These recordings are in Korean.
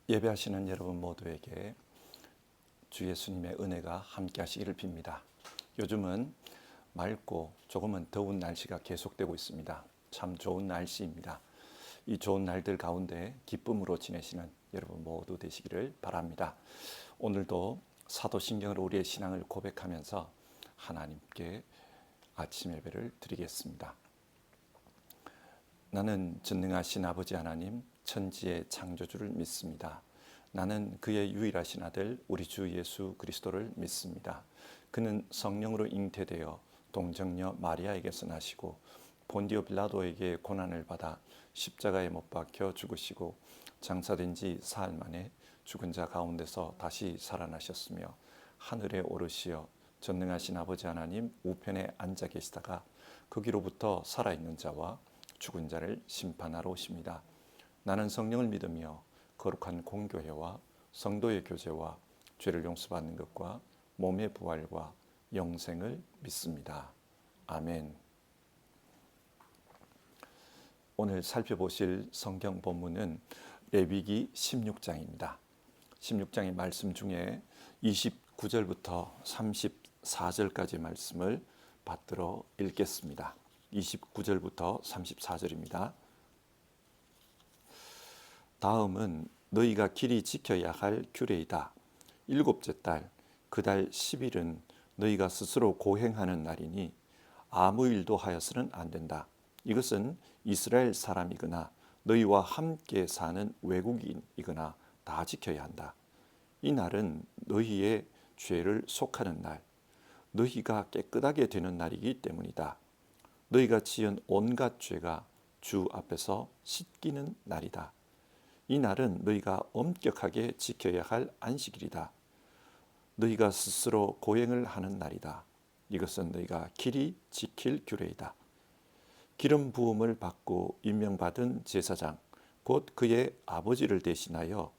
예배하시는 여러분 모두에게 주 예수님의 은혜가 함께 하시기를 빕니다. 요즘은 맑고 조금은 더운 날씨가 계속되고 있습니다. 참 좋은 날씨입니다. 이 좋은 날들 가운데 기쁨으로 지내시는 여러분 모두 되시기를 바랍니다. 오늘도 사도신경으로 우리의 신앙을 고백하면서 하나님께 아침 예배를 드리겠습니다. 나는 전능하신 아버지 하나님 천지의 창조주를 믿습니다. 나는 그의 유일하신 아들 우리 주 예수 그리스도를 믿습니다. 그는 성령으로 잉태되어 동정녀 마리아에게서 나시고 본디오 빌라도에게 고난을 받아 십자가에 못 박혀 죽으시고 장사된 지 사흘 만에 죽은 자 가운데서 다시 살아나셨으며 하늘에 오르시어 전능하신 아버지 하나님 우편에 앉아 계시다가 거기로부터 살아있는 자와 죽은 자를 심판하러 오십니다. 나는 성령을 믿으며 거룩한 공교회와 성도의 교제와 죄를 용서받는 것과 몸의 부활과 영생을 믿습니다. 아멘. 오늘 살펴보실 성경 본문은 레위기 16장입니다. 16장의 말씀 중에 29절부터 34절까지 말씀을 받들어 읽겠습니다. 29절부터 34절입니다. 다음은 너희가 길이 지켜야 할 규례이다. 일곱째 달 그 달 10일은 너희가 스스로 고행하는 날이니 아무 일도 하여서는 안 된다. 이것은 이스라엘 사람이거나 너희와 함께 사는 외국인이거나 다 지켜야 한다. 이 날은 너희의 죄를 속하는 날, 너희가 깨끗하게 되는 날이기 때문이다. 너희가 지은 온갖 죄가 주 앞에서 씻기는 날이다. 이 날은 너희가 엄격하게 지켜야 할 안식일이다. 너희가 스스로 고행을 하는 날이다. 이것은 너희가 길이 지킬 규례이다. 기름 부음을 받고 임명받은 제사장, 곧 그의 아버지를 대신하여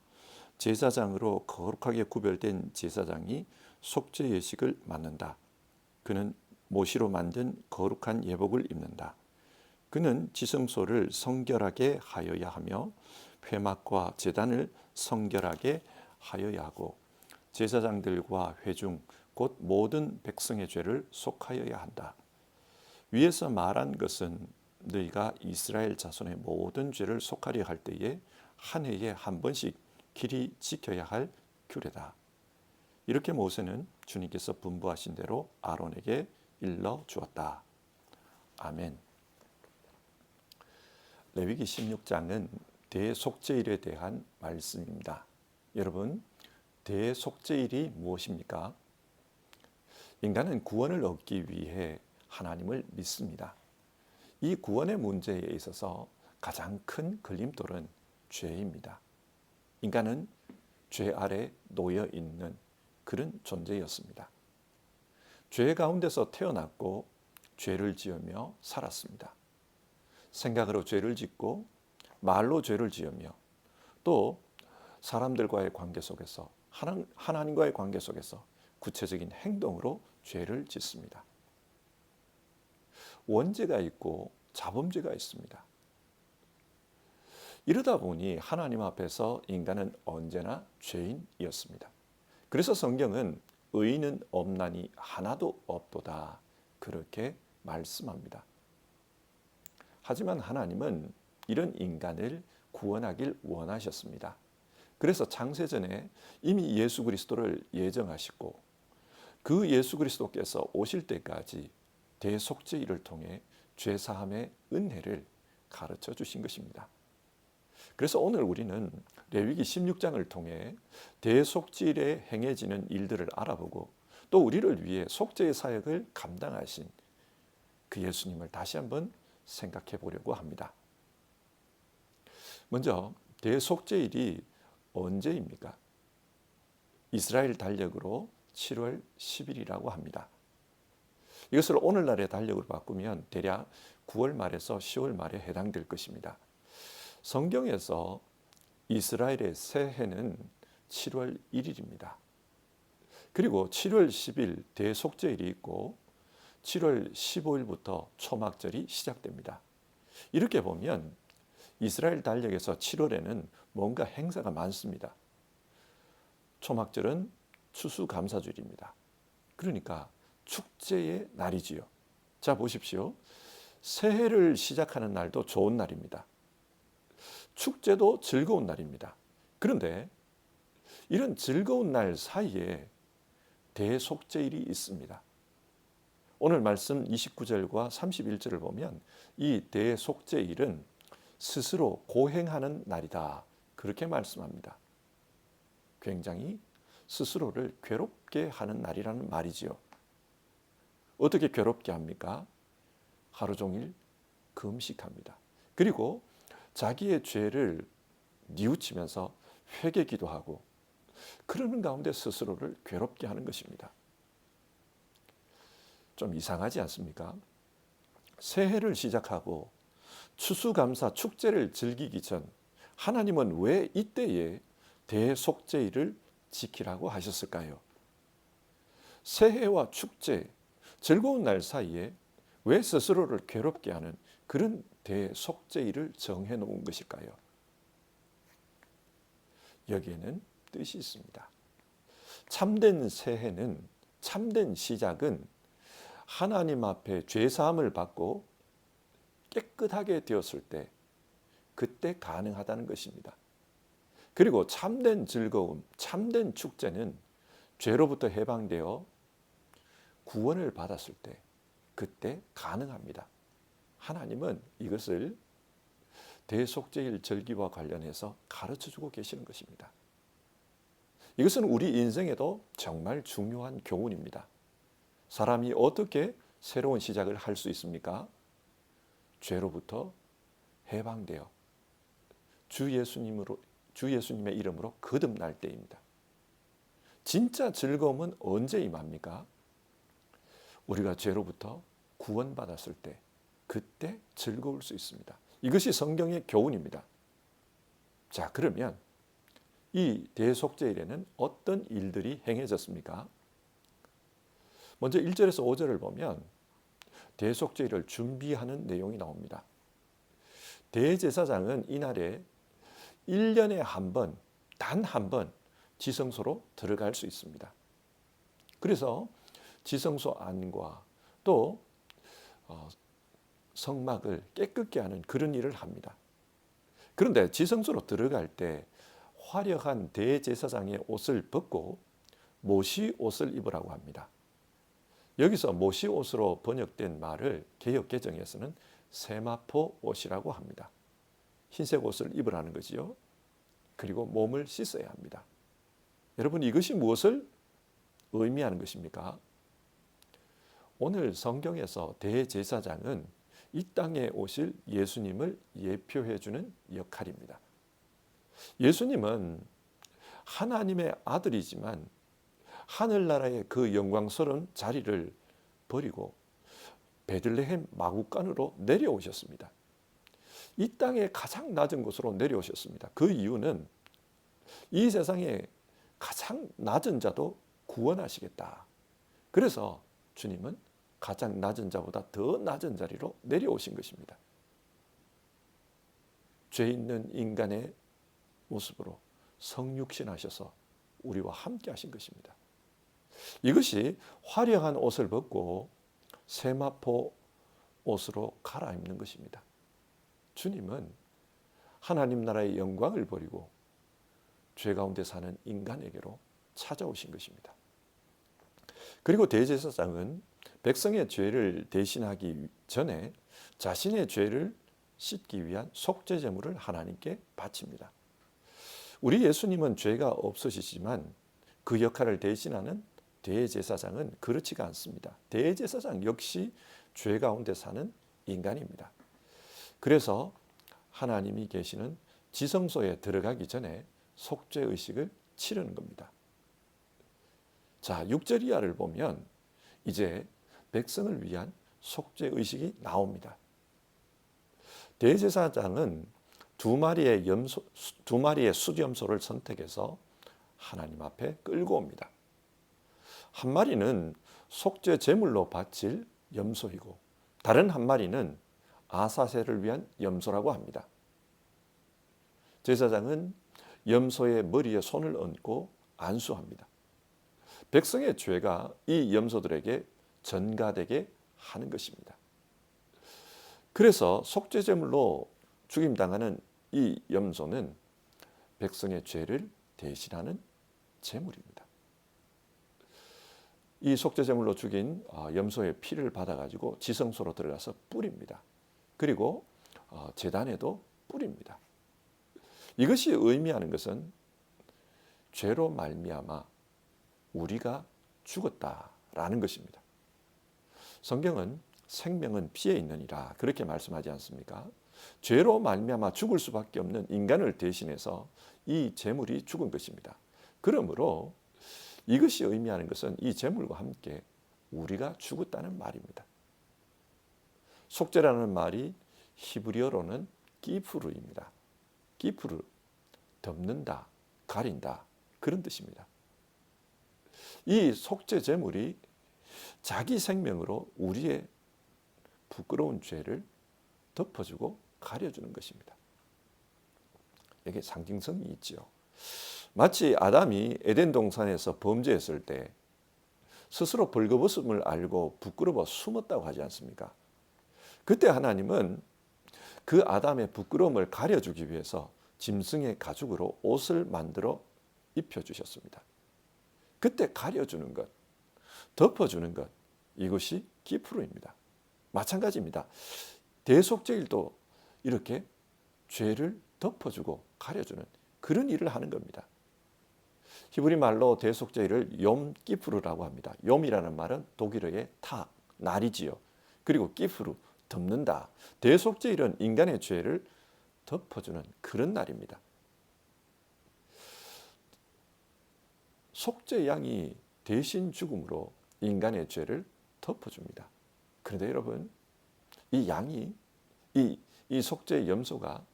제사장으로 거룩하게 구별된 제사장이 속죄 예식을 맡는다. 그는 모시로 만든 거룩한 예복을 입는다. 그는 지성소를 성결하게 하여야 하며 회막과 제단을 성결하게 하여야 하고 제사장들과 회중 곧 모든 백성의 죄를 속하여야 한다. 위에서 말한 것은 너희가 이스라엘 자손의 모든 죄를 속하려 할 때에 한 해에 한 번씩 길이 지켜야 할 규례다. 이렇게 모세는 주님께서 분부하신 대로 아론에게 일러 주었다. 아멘. 레위기 16장은 대속죄일에 대한 말씀입니다. 여러분, 대속죄일이 무엇입니까? 인간은 구원을 얻기 위해 하나님을 믿습니다. 이 구원의 문제에 있어서 가장 큰 걸림돌은 죄입니다. 인간은 죄 아래 놓여 있는 그런 존재였습니다. 죄 가운데서 태어났고 죄를 지으며 살았습니다. 생각으로 죄를 짓고 말로 죄를 지으며 또 사람들과의 관계 속에서 하나님과의 관계 속에서 구체적인 행동으로 죄를 짓습니다. 원죄가 있고 자범죄가 있습니다. 이러다 보니 하나님 앞에서 인간은 언제나 죄인이었습니다. 그래서 성경은 의인은 없나니 하나도 없도다 그렇게 말씀합니다. 하지만 하나님은 이런 인간을 구원하길 원하셨습니다. 그래서 창세전에 이미 예수 그리스도를 예정하시고 그 예수 그리스도께서 오실 때까지 대속죄일을 통해 죄사함의 은혜를 가르쳐 주신 것입니다. 그래서 오늘 우리는 레위기 16장을 통해 대속죄일에 행해지는 일들을 알아보고 또 우리를 위해 속죄의 사역을 감당하신 그 예수님을 다시 한번 생각해 보려고 합니다. 먼저 대속죄일이 언제입니까? 이스라엘 달력으로 7월 10일이라고 합니다. 이것을 오늘날의 달력으로 바꾸면 대략 9월 말에서 10월 말에 해당될 것입니다. 성경에서 이스라엘의 새해는 7월 1일입니다. 그리고 7월 10일 대속죄일이 있고 7월 15일부터 초막절이 시작됩니다. 이렇게 보면 이스라엘 달력에서 7월에는 뭔가 행사가 많습니다. 초막절은 추수감사절입니다. 그러니까 축제의 날이지요. 자, 보십시오. 새해를 시작하는 날도 좋은 날입니다. 축제도 즐거운 날입니다. 그런데 이런 즐거운 날 사이에 대속죄일이 있습니다. 오늘 말씀 29절과 31절을 보면 이 대속죄일은 스스로 고행하는 날이다. 그렇게 말씀합니다. 굉장히 스스로를 괴롭게 하는 날이라는 말이지요. 어떻게 괴롭게 합니까? 하루 종일 금식합니다. 그리고 자기의 죄를 뉘우치면서 회개기도 하고 그러는 가운데 스스로를 괴롭게 하는 것입니다. 좀 이상하지 않습니까? 새해를 시작하고 추수감사 축제를 즐기기 전 하나님은 왜 이때에 대속죄일을 지키라고 하셨을까요? 새해와 축제, 즐거운 날 사이에 왜 스스로를 괴롭게 하는 그런 대속죄일을 정해 놓은 것일까요? 여기에는 뜻이 있습니다. 참된 새해는, 참된 시작은 하나님 앞에 죄사함을 받고 깨끗하게 되었을 때 그때 가능하다는 것입니다. 그리고 참된 즐거움, 참된 축제는 죄로부터 해방되어 구원을 받았을 때 그때 가능합니다. 하나님은 이것을 대속죄일 절기와 관련해서 가르쳐주고 계시는 것입니다. 이것은 우리 인생에도 정말 중요한 교훈입니다. 사람이 어떻게 새로운 시작을 할 수 있습니까? 죄로부터 해방되어 주 예수님의 이름으로 거듭날 때입니다. 진짜 즐거움은 언제 임합니까? 우리가 죄로부터 구원받았을 때, 그때 즐거울 수 있습니다. 이것이 성경의 교훈입니다. 자, 그러면 이 대속죄일에는 어떤 일들이 행해졌습니까? 먼저 1절에서 5절을 보면 대속죄일을 준비하는 내용이 나옵니다. 대제사장은 이날에 1년에 한 번, 단 한 번 지성소로 들어갈 수 있습니다. 그래서 지성소 안과 또 성막을 깨끗게 하는 그런 일을 합니다. 그런데 지성소로 들어갈 때 화려한 대제사장의 옷을 벗고 모시 옷을 입으라고 합니다. 여기서 모시 옷으로 번역된 말을 개역 개정에서는 세마포 옷이라고 합니다. 흰색 옷을 입으라는 거지요. 그리고 몸을 씻어야 합니다. 여러분, 이것이 무엇을 의미하는 것입니까? 오늘 성경에서 대제사장은 이 땅에 오실 예수님을 예표해 주는 역할입니다. 예수님은 하나님의 아들이지만 하늘나라의 그 영광스러운 자리를 버리고 베들레헴 마구간으로 내려오셨습니다. 이 땅의 가장 낮은 곳으로 내려오셨습니다. 그 이유는 이 세상의 가장 낮은 자도 구원하시겠다. 그래서 주님은 가장 낮은 자보다 더 낮은 자리로 내려오신 것입니다. 죄 있는 인간의 모습으로 성육신하셔서 우리와 함께 하신 것입니다. 이것이 화려한 옷을 벗고 세마포 옷으로 갈아입는 것입니다. 주님은 하나님 나라의 영광을 버리고 죄 가운데 사는 인간에게로 찾아오신 것입니다. 그리고 대제사장은 백성의 죄를 대신하기 전에 자신의 죄를 씻기 위한 속죄 제물을 하나님께 바칩니다. 우리 예수님은 죄가 없으시지만 그 역할을 대신하는 대제사장은 그렇지가 않습니다. 대제사장 역시 죄 가운데 사는 인간입니다. 그래서 하나님이 계시는 지성소에 들어가기 전에 속죄 의식을 치르는 겁니다. 자, 6절 이하를 보면 이제 백성을 위한 속죄 의식이 나옵니다. 대제사장은 두 마리의 수염소를 선택해서 하나님 앞에 끌고 옵니다. 한 마리는 속죄 제물로 바칠 염소이고 다른 한 마리는 아사셀을 위한 염소라고 합니다. 제사장은 염소의 머리에 손을 얹고 안수합니다. 백성의 죄가 이 염소들에게 전가되게 하는 것입니다. 그래서 속죄제물로 죽임당하는 이 염소는 백성의 죄를 대신하는 제물입니다. 이 속죄제물로 죽인 염소의 피를 받아가지고 지성소로 들어가서 뿌립니다. 그리고 제단에도 뿌립니다. 이것이 의미하는 것은 죄로 말미암아 우리가 죽었다라는 것입니다. 성경은 생명은 피에 있느니라 그렇게 말씀하지 않습니까? 죄로 말미암아 죽을 수밖에 없는 인간을 대신해서 이 제물이 죽은 것입니다. 그러므로 이것이 의미하는 것은 이 제물과 함께 우리가 죽었다는 말입니다. 속죄라는 말이 히브리어로는 기프루입니다. 기프루, 덮는다, 가린다 그런 뜻입니다. 이 속죄 제물이 자기 생명으로 우리의 부끄러운 죄를 덮어주고 가려주는 것입니다. 이게 상징성이 있죠. 마치 아담이 에덴 동산에서 범죄했을 때 스스로 벌거벗음을 알고 부끄러워 숨었다고 하지 않습니까? 그때 하나님은 그 아담의 부끄러움을 가려주기 위해서 짐승의 가죽으로 옷을 만들어 입혀주셨습니다. 그때 가려주는 것, 덮어주는 것, 이것이 기프루입니다. 마찬가지입니다. 대속죄일도 이렇게 죄를 덮어주고 가려주는 그런 일을 하는 겁니다. 히브리 말로 대속죄일을 욤 기프루라고 합니다. 욤이라는 말은 독일어의 타, 날이지요. 그리고 기프루, 덮는다. 대속죄일은 인간의 죄를 덮어주는 그런 날입니다. 속죄 양이 대신 죽음으로 인간의 죄를 덮어줍니다. 그런데 여러분, 이 양이 이 속죄 염소가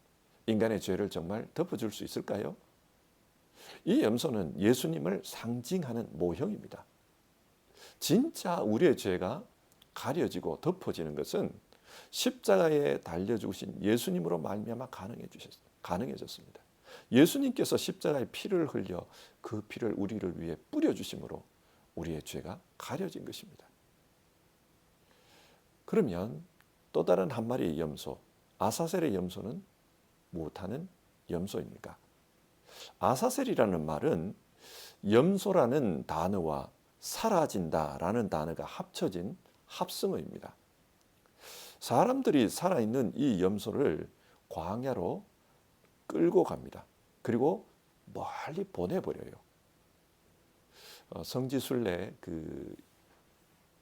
인간의 죄를 정말 덮어줄 수 있을까요? 이 염소는 예수님을 상징하는 모형입니다. 진짜 우리의 죄가 가려지고 덮어지는 것은 십자가에 달려 죽으신 예수님으로 말미암아 가능해졌습니다. 예수님께서 십자가에 피를 흘려 그 피를 우리를 위해 뿌려 주심으로 우리의 죄가 가려진 것입니다. 그러면 또 다른 한 마리의 염소, 아사셀의 염소는 무엇하는 염소입니까? 아사셀이라는 말은 염소라는 단어와 사라진다라는 단어가 합쳐진 합성어입니다. 사람들이 살아있는 이 염소를 광야로 끌고 갑니다. 그리고 멀리 보내버려요. 성지순례 그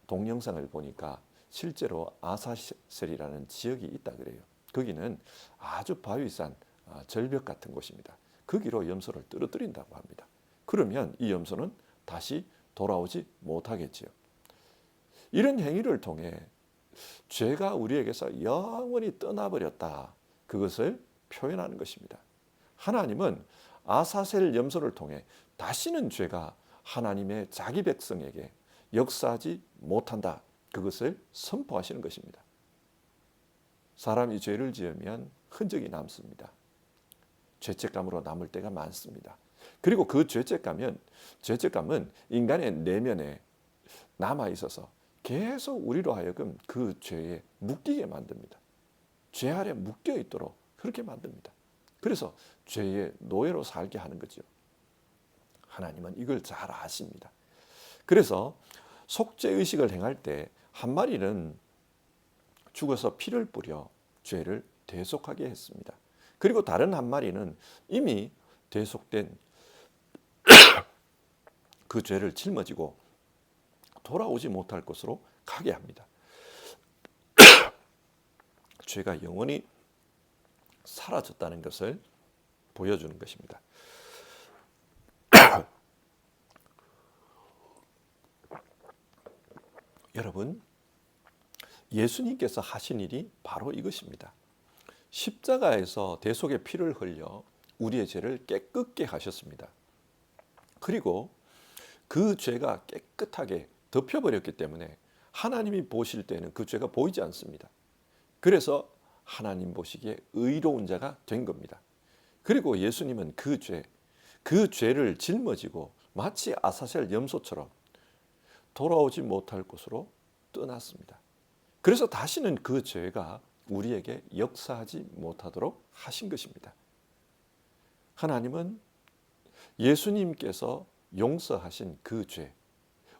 동영상을 보니까 실제로 아사셀이라는 지역이 있다 그래요. 거기는 아주 바위산 절벽 같은 곳입니다. 거기로 염소를 떨어뜨린다고 합니다. 그러면 이 염소는 다시 돌아오지 못하겠지요. 이런 행위를 통해 죄가 우리에게서 영원히 떠나버렸다. 그것을 표현하는 것입니다. 하나님은 아사셀 염소를 통해 다시는 죄가 하나님의 자기 백성에게 역사하지 못한다. 그것을 선포하시는 것입니다. 사람이 죄를 지으면 흔적이 남습니다. 죄책감으로 남을 때가 많습니다. 그리고 그 죄책감은 인간의 내면에 남아 있어서 계속 우리로 하여금 그 죄에 묶이게 만듭니다. 죄 아래 묶여 있도록 그렇게 만듭니다. 그래서 죄의 노예로 살게 하는 거죠. 하나님은 이걸 잘 아십니다. 그래서 속죄 의식을 행할 때 한 마리는 죽어서 피를 뿌려 죄를 대속하게 했습니다. 그리고 다른 한 마리는 이미 대속된 그 죄를 짊어지고 돌아오지 못할 곳으로 가게 합니다. 죄가 영원히 사라졌다는 것을 보여주는 것입니다. 여러분, 예수님께서 하신 일이 바로 이것입니다. 십자가에서 대속의 피를 흘려 우리의 죄를 깨끗게 하셨습니다. 그리고 그 죄가 깨끗하게 덮여버렸기 때문에 하나님이 보실 때는 그 죄가 보이지 않습니다. 그래서 하나님 보시기에 의로운 자가 된 겁니다. 그리고 예수님은 그 죄를 짊어지고 마치 아사셀 염소처럼 돌아오지 못할 곳으로 떠났습니다. 그래서 다시는 그 죄가 우리에게 역사하지 못하도록 하신 것입니다. 하나님은 예수님께서 용서하신 그 죄,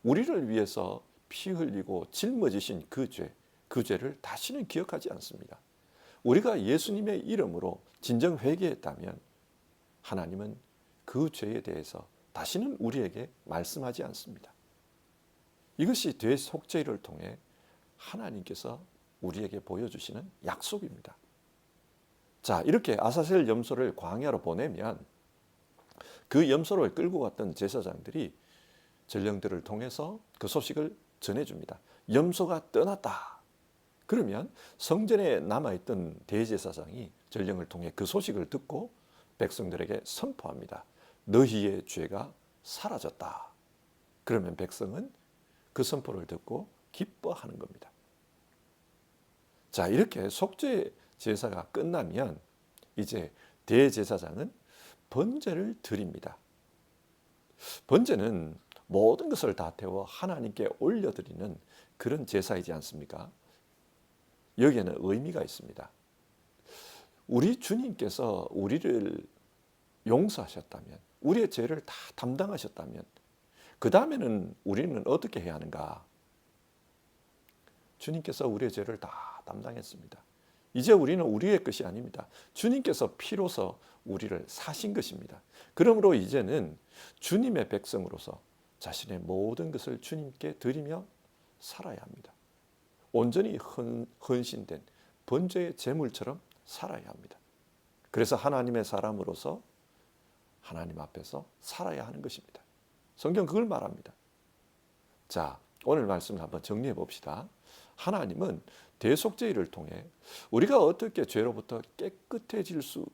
우리를 위해서 피 흘리고 짊어지신 그 죄를 다시는 기억하지 않습니다. 우리가 예수님의 이름으로 진정 회개했다면 하나님은 그 죄에 대해서 다시는 우리에게 말씀하지 않습니다. 이것이 대속죄를 통해 하나님께서 우리에게 보여주시는 약속입니다. 자, 이렇게 아사셀 염소를 광야로 보내면 그 염소를 끌고 갔던 제사장들이 전령들을 통해서 그 소식을 전해줍니다. 염소가 떠났다. 그러면 성전에 남아있던 대제사장이 전령을 통해 그 소식을 듣고 백성들에게 선포합니다. 너희의 죄가 사라졌다. 그러면 백성은 그 선포를 듣고 기뻐하는 겁니다. 자, 이렇게 속죄 제사가 끝나면 이제 대제사장은 번제를 드립니다. 번제는 모든 것을 다 태워 하나님께 올려드리는 그런 제사이지 않습니까? 여기에는 의미가 있습니다. 우리 주님께서 우리를 용서하셨다면, 우리의 죄를 다 담당하셨다면 그 다음에는 우리는 어떻게 해야 하는가? 주님께서 우리의 죄를 다 담당했습니다. 이제 우리는 우리의 것이 아닙니다. 주님께서 피로서 우리를 사신 것입니다. 그러므로 이제는 주님의 백성으로서 자신의 모든 것을 주님께 드리며 살아야 합니다. 온전히 헌신된 번제의 제물처럼 살아야 합니다. 그래서 하나님의 사람으로서 하나님 앞에서 살아야 하는 것입니다. 성경 그걸 말합니다. 자, 오늘 말씀을 한번 정리해 봅시다. 하나님은 대속죄를 통해 우리가 어떻게 죄로부터 깨끗해질 수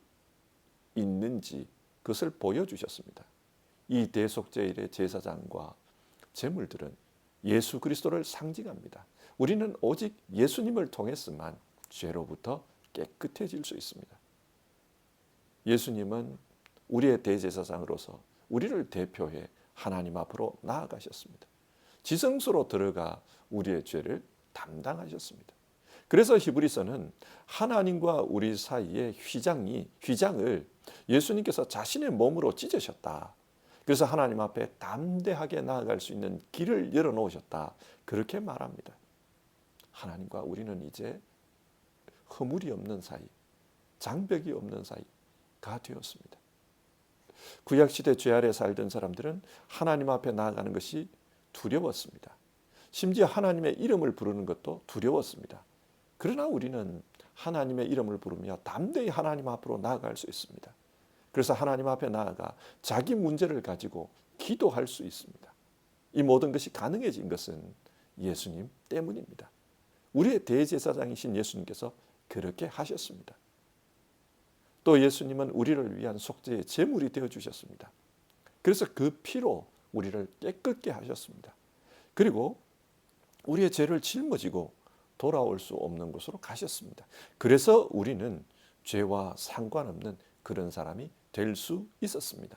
있는지 그것을 보여주셨습니다. 이 대속죄일의 제사장과 제물들은 예수 그리스도를 상징합니다. 우리는 오직 예수님을 통해서만 죄로부터 깨끗해질 수 있습니다. 예수님은 우리의 대제사장으로서 우리를 대표해 하나님 앞으로 나아가셨습니다. 지성소로 들어가 우리의 죄를 담당하셨습니다. 그래서 히브리서는 하나님과 우리 사이의 휘장을 예수님께서 자신의 몸으로 찢으셨다. 그래서 하나님 앞에 담대하게 나아갈 수 있는 길을 열어놓으셨다. 그렇게 말합니다. 하나님과 우리는 이제 허물이 없는 사이, 장벽이 없는 사이가 되었습니다. 구약시대 죄 아래 살던 사람들은 하나님 앞에 나아가는 것이 두려웠습니다. 심지어 하나님의 이름을 부르는 것도 두려웠습니다. 그러나 우리는 하나님의 이름을 부르며 담대히 하나님 앞으로 나아갈 수 있습니다. 그래서 하나님 앞에 나아가 자기 문제를 가지고 기도할 수 있습니다. 이 모든 것이 가능해진 것은 예수님 때문입니다. 우리의 대제사장이신 예수님께서 그렇게 하셨습니다. 또 예수님은 우리를 위한 속죄의 제물이 되어주셨습니다. 그래서 그 피로 우리를 깨끗게 하셨습니다. 그리고 우리의 죄를 짊어지고 돌아올 수 없는 곳으로 가셨습니다. 그래서 우리는 죄와 상관없는 그런 사람이 될 수 있었습니다.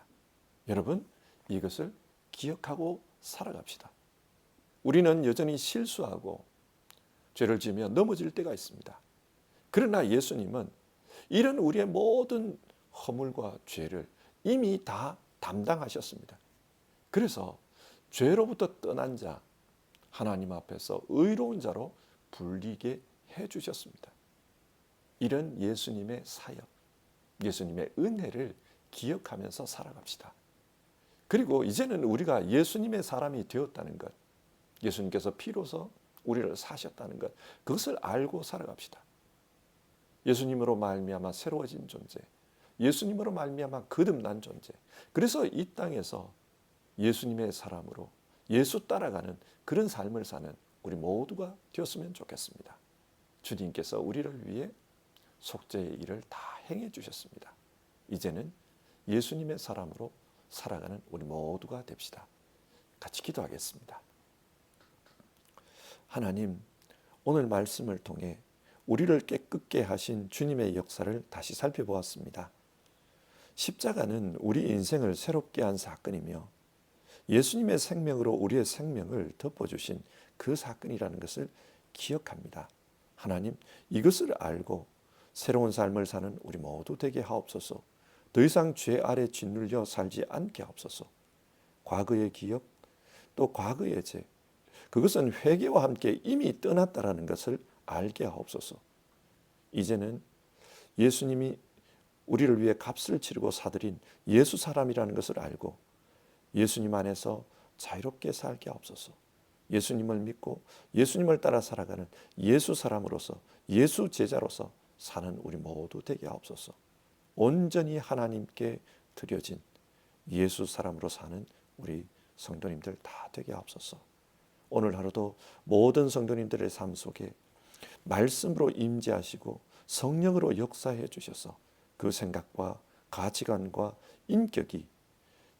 여러분, 이것을 기억하고 살아갑시다. 우리는 여전히 실수하고 죄를 지으며 넘어질 때가 있습니다. 그러나 예수님은 이런 우리의 모든 허물과 죄를 이미 다 담당하셨습니다. 그래서 죄로부터 떠난 자, 하나님 앞에서 의로운 자로 불리게 해주셨습니다. 이런 예수님의 사역, 예수님의 은혜를 기억하면서 살아갑시다. 그리고 이제는 우리가 예수님의 사람이 되었다는 것, 예수님께서 피로서 우리를 사셨다는 것, 그것을 알고 살아갑시다. 예수님으로 말미암아 새로워진 존재, 예수님으로 말미암아 거듭난 존재. 그래서 이 땅에서 예수님의 사람으로 예수 따라가는 그런 삶을 사는 우리 모두가 되었으면 좋겠습니다. 주님께서 우리를 위해 속죄의 일을 다 행해 주셨습니다. 이제는 예수님의 사람으로 살아가는 우리 모두가 됩시다. 같이 기도하겠습니다. 하나님, 오늘 말씀을 통해 우리를 깨끗게 하신 주님의 역사를 다시 살펴보았습니다. 십자가는 우리 인생을 새롭게 한 사건이며 예수님의 생명으로 우리의 생명을 덮어주신 그 사건이라는 것을 기억합니다. 하나님, 이것을 알고 새로운 삶을 사는 우리 모두 되게 하옵소서. 더 이상 죄 아래 짓눌려 살지 않게 하옵소서. 과거의 기억, 또 과거의 죄, 그것은 회개와 함께 이미 떠났다라는 것을 알게 하옵소서. 이제는 예수님이 우리를 위해 값을 치르고 사들인 예수 사람이라는 것을 알고 예수님 안에서 자유롭게 살게 하옵소서. 예수님을 믿고 예수님을 따라 살아가는 예수 사람으로서, 예수 제자로서 사는 우리 모두 되게 하옵소서. 온전히 하나님께 드려진 예수 사람으로 사는 우리 성도님들 다 되게 하옵소서. 오늘 하루도 모든 성도님들의 삶 속에 말씀으로 임재하시고 성령으로 역사해 주셔서 그 생각과 가치관과 인격이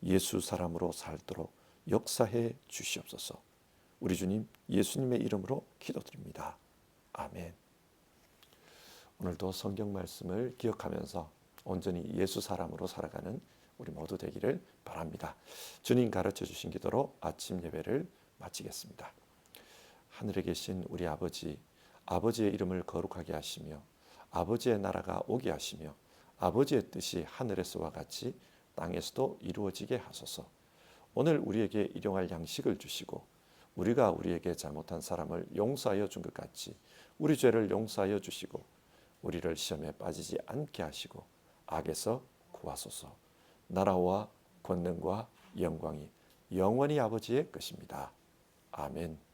예수 사람으로 살도록 역사해 주시옵소서. 우리 주님 예수님의 이름으로 기도드립니다. 아멘. 오늘도 성경 말씀을 기억하면서 온전히 예수 사람으로 살아가는 우리 모두 되기를 바랍니다. 주님 가르쳐 주신 기도로 아침 예배를 마치겠습니다. 하늘에 계신 우리 아버지, 아버지의 이름을 거룩하게 하시며 아버지의 나라가 오게 하시며 아버지의 뜻이 하늘에서와 같이 땅에서도 이루어지게 하소서. 오늘 우리에게 일용할 양식을 주시고 우리가 우리에게 잘못한 사람을 용서하여 준 것 같이 우리 죄를 용서하여 주시고 우리를 시험에 빠지지 않게 하시고 악에서 구하소서. 나라와 권능과 영광이 영원히 아버지의 것입니다. 아멘.